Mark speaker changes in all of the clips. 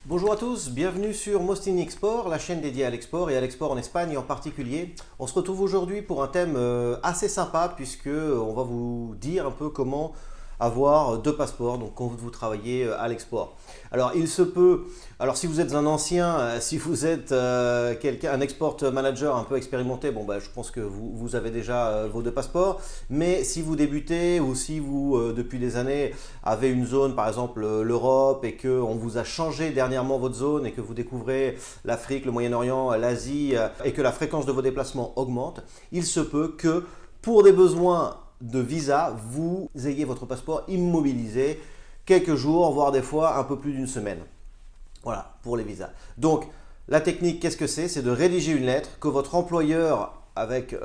Speaker 1: Bonjour à tous, bienvenue sur Mostini Export, la chaîne dédiée à l'export et à l'export en Espagne en particulier. On se retrouve aujourd'hui pour un thème assez sympa puisque on va vous dire un peu comment avoir deux passeports donc quand vous travaillez à l'export. Alors il se peut, alors si vous êtes un ancien, si vous êtes un export manager un peu expérimenté, bon je pense que vous avez déjà vos deux passeports, mais si vous débutez ou si vous depuis des années avez une zone par exemple l'Europe et que on vous a changé dernièrement votre zone et que vous découvrez l'Afrique, le Moyen-Orient, l'Asie et que la fréquence de vos déplacements augmente, il se peut que pour des besoins de visa, vous ayez votre passeport immobilisé quelques jours, voire des fois un peu plus d'une semaine. Voilà, pour les visas. Donc, la technique, qu'est-ce que c'est? C'est de rédiger une lettre, que votre employeur, avec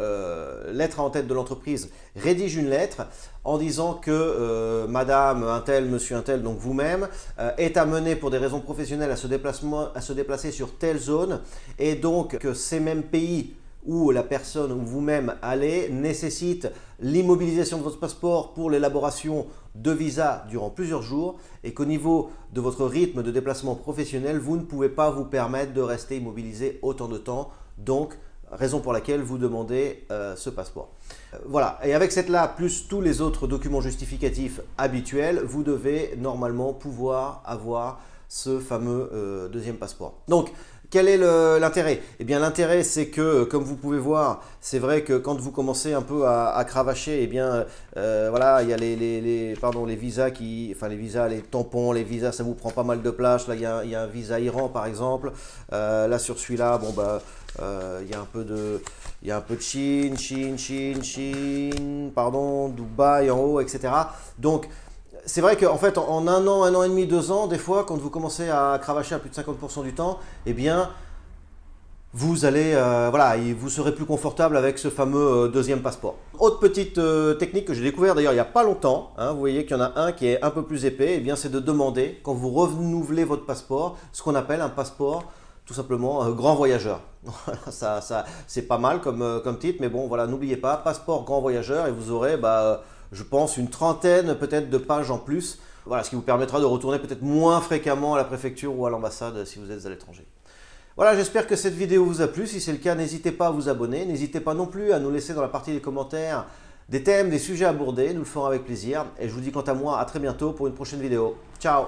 Speaker 1: lettre en tête de l'entreprise, rédige une lettre en disant que madame un tel, monsieur un tel, donc vous-même, est amené pour des raisons professionnelles à se déplacer sur telle zone et donc que ces mêmes pays où la personne ou vous-même allez nécessite l'immobilisation de votre passeport pour l'élaboration de visa durant plusieurs jours et qu'au niveau de votre rythme de déplacement professionnel, vous ne pouvez pas vous permettre de rester immobilisé autant de temps. Donc, raison pour laquelle vous demandez ce passeport. Voilà, et avec cette là, plus tous les autres documents justificatifs habituels, vous devez normalement pouvoir avoir ce fameux deuxième passeport. Donc, quel est l'intérêt? Eh bien, l'intérêt, c'est que, comme vous pouvez voir, c'est vrai que quand vous commencez un peu à cravacher, eh bien, voilà, il y a les visas les tampons, les visas, ça vous prend pas mal de place. Là, il y a un visa Iran, par exemple. Là, sur celui-là, bon, il y a un peu de Chine, pardon, Dubaï en haut, etc. Donc, c'est vrai qu'en fait, en un an et demi, 2 ans, des fois, quand vous commencez à cravacher à plus de 50% du temps, eh bien, vous allez, voilà, vous serez plus confortable avec ce fameux deuxième passeport. Autre petite technique que j'ai découvert d'ailleurs il n'y a pas longtemps, hein, vous voyez qu'il y en a un qui est un peu plus épais, eh bien, c'est de demander, quand vous renouvelez votre passeport, ce qu'on appelle un passeport tout simplement grand voyageur. ça c'est pas mal comme titre, mais bon, voilà, n'oubliez pas, passeport grand voyageur et vous aurez, je pense, une trentaine peut-être de pages en plus. Voilà, ce qui vous permettra de retourner peut-être moins fréquemment à la préfecture ou à l'ambassade si vous êtes à l'étranger. Voilà, j'espère que cette vidéo vous a plu. Si c'est le cas, n'hésitez pas à vous abonner. N'hésitez pas non plus à nous laisser dans la partie des commentaires des thèmes, des sujets abordés. Nous le ferons avec plaisir. Et je vous dis quant à moi à très bientôt pour une prochaine vidéo. Ciao!